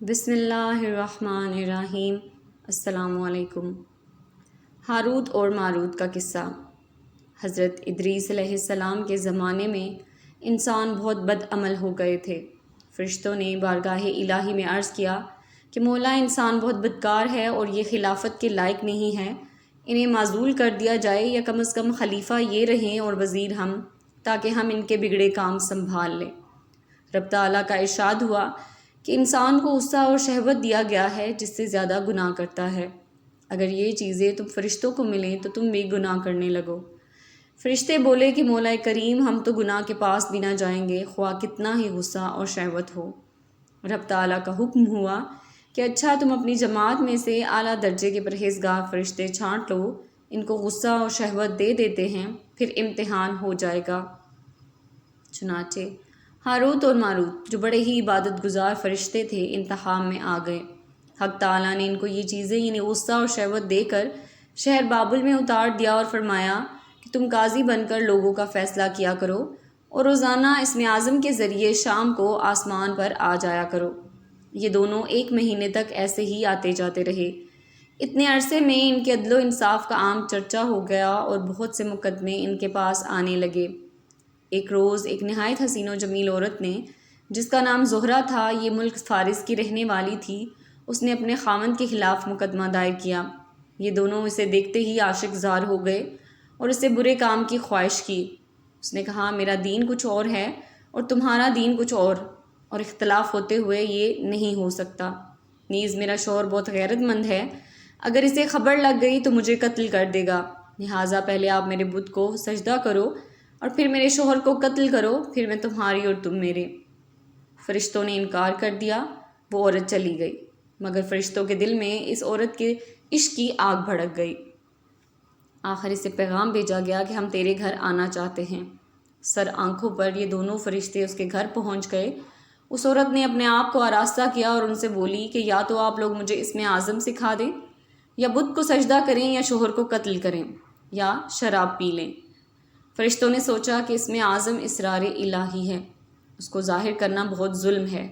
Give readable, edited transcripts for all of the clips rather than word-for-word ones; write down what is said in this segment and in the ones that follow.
بسم اللہ الرحمن الرحیم۔ السلام علیکم۔ ہاروت اور ماروت کا قصہ۔ حضرت ادریس علیہ السلام کے زمانے میں انسان بہت بد عمل ہو گئے تھے۔ فرشتوں نے بارگاہ الہی میں عرض کیا کہ مولا، انسان بہت بدکار ہے اور یہ خلافت کے لائق نہیں ہے، انہیں معزول کر دیا جائے یا کم از کم خلیفہ یہ رہیں اور وزیر ہم، تاکہ ہم ان کے بگڑے کام سنبھال لیں۔ رب تعالیٰ کا ارشاد ہوا کہ انسان کو غصہ اور شہوت دیا گیا ہے جس سے زیادہ گناہ کرتا ہے۔ اگر یہ چیزیں تم فرشتوں کو ملیں تو تم بھی گناہ کرنے لگو۔ فرشتے بولے کہ مولا کریم، ہم تو گناہ کے پاس بھی نہ جائیں گے، خواہ کتنا ہی غصہ اور شہوت ہو۔ رب تعالیٰ کا حکم ہوا کہ اچھا، تم اپنی جماعت میں سے اعلیٰ درجے کے پرہیزگار فرشتے چھانٹ لو، ان کو غصہ اور شہوت دے دیتے ہیں، پھر امتحان ہو جائے گا۔ چنانچہ ہاروت اور ماروت، جو بڑے ہی عبادت گزار فرشتے تھے، امتحان میں آ گئے۔ حق تعالیٰ نے ان کو یہ چیزیں یعنی غصہ اور شہوت دے کر شہر بابل میں اتار دیا اور فرمایا کہ تم قاضی بن کر لوگوں کا فیصلہ کیا کرو اور روزانہ اسم اعظم کے ذریعے شام کو آسمان پر آ جایا کرو۔ یہ دونوں 1 مہینے تک ایسے ہی آتے جاتے رہے۔ اتنے عرصے میں ان کے عدل و انصاف کا عام چرچا ہو گیا اور بہت سے مقدمے ان کے پاس آنے لگے۔ ایک روز ایک نہایت حسین و جمیل عورت نے، جس کا نام زہرہ تھا، یہ ملک فارس کی رہنے والی تھی، اس نے اپنے خاوند کے خلاف مقدمہ دائر کیا۔ یہ دونوں اسے دیکھتے ہی عاشق زار ہو گئے اور اسے برے کام کی خواہش کی۔ اس نے کہا، میرا دین کچھ اور ہے اور تمہارا دین کچھ اور اختلاف ہوتے ہوئے یہ نہیں ہو سکتا۔ نیز میرا شوہر بہت غیرت مند ہے، اگر اسے خبر لگ گئی تو مجھے قتل کر دے گا، لہٰذا پہلے آپ میرے بت کو سجدہ کرو اور پھر میرے شوہر کو قتل کرو، پھر میں تمہاری اور تم میرے۔ فرشتوں نے انکار کر دیا، وہ عورت چلی گئی، مگر فرشتوں کے دل میں اس عورت کے عشق کی آگ بھڑک گئی۔ آخر اسے پیغام بھیجا گیا کہ ہم تیرے گھر آنا چاہتے ہیں۔ سر آنکھوں پر یہ دونوں فرشتے اس کے گھر پہنچ گئے۔ اس عورت نے اپنے آپ کو آراستہ کیا اور ان سے بولی کہ یا تو آپ لوگ مجھے اسم اعظم سکھا دیں، یا بت کو سجدہ کریں، یا شوہر کو قتل کریں، یا شراب پی لیں۔ فرشتوں نے سوچا کہ اسم اعظم اسرار الہی ہے، اس کو ظاہر کرنا بہت ظلم ہے،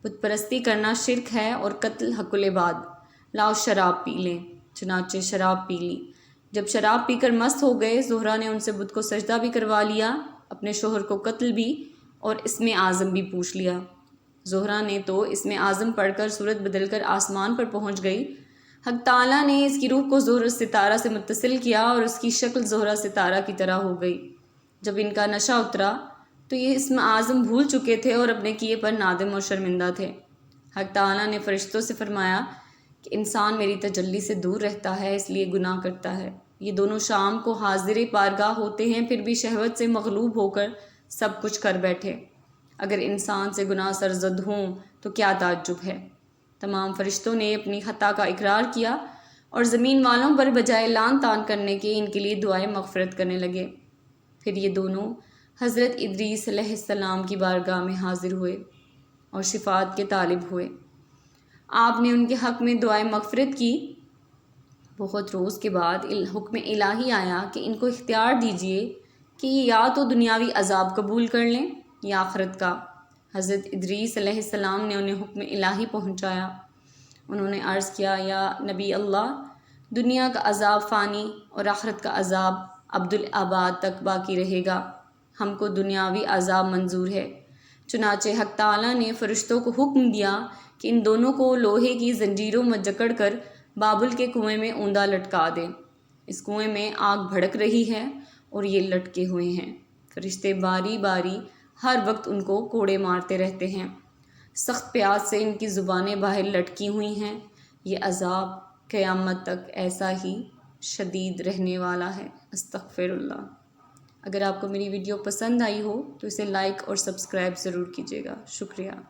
بت پرستی کرنا شرک ہے اور قتل حق العباد، لاؤ شراب پی لیں۔ چنانچہ شراب پی لی۔ جب شراب پی کر مست ہو گئے، زہرہ نے ان سے بت کو سجدہ بھی کروا لیا، اپنے شوہر کو قتل بھی اور اسم اعظم بھی پوچھ لیا۔ زہرہ نے تو اسم اعظم پڑھ کر صورت بدل کر آسمان پر پہنچ گئی۔ حق تعالیٰ نے اس کی روح کو زہرہ ستارہ سے متصل کیا اور اس کی شکل زہرہ ستارہ کی طرح ہو گئی۔ جب ان کا نشہ اترا تو یہ اسم اعظم بھول چکے تھے اور اپنے کیے پر نادم اور شرمندہ تھے۔ حق تعالیٰ نے فرشتوں سے فرمایا کہ انسان میری تجلی سے دور رہتا ہے، اس لیے گناہ کرتا ہے۔ یہ دونوں شام کو حاضر بارگاہ ہوتے ہیں، پھر بھی شہوت سے مغلوب ہو کر سب کچھ کر بیٹھے۔ اگر انسان سے گناہ سرزد ہوں تو کیا تعجب ہے۔ تمام فرشتوں نے اپنی خطا کا اقرار کیا اور زمین والوں پر بجائے لعن طعن کرنے کے ان کے لیے دعائیں مغفرت کرنے لگے۔ پھر یہ دونوں حضرت ادریس علیہ السلام کی بارگاہ میں حاضر ہوئے اور شفاعت کے طالب ہوئے۔ آپ نے ان کے حق میں دعائیں مغفرت کی۔ بہت روز کے بعد حکم الہی آیا کہ ان کو اختیار دیجیے کہ یہ یا تو دنیاوی عذاب قبول کر لیں یا آخرت کا۔ حضرت ادریس علیہ السلام نے انہیں حکم الہی پہنچایا۔ انہوں نے عرض کیا، یا نبی اللہ، دنیا کا عذاب فانی اور آخرت کا عذاب ابدالآباد تک باقی رہے گا، ہم کو دنیاوی عذاب منظور ہے۔ چنانچہ حق تعالیٰ نے فرشتوں کو حکم دیا کہ ان دونوں کو لوہے کی زنجیروں میں جکڑ کر بابل کے کنویں میں اوندا لٹکا دیں۔ اس کنویں میں آگ بھڑک رہی ہے اور یہ لٹکے ہوئے ہیں۔ فرشتے باری باری ہر وقت ان کو کوڑے مارتے رہتے ہیں۔ سخت پیاس سے ان کی زبانیں باہر لٹکی ہوئی ہیں۔ یہ عذاب قیامت تک ایسا ہی شدید رہنے والا ہے۔ استغفر اللہ۔ اگر آپ کو میری ویڈیو پسند آئی ہو تو اسے لائک اور سبسکرائب ضرور کیجیے گا۔ شکریہ۔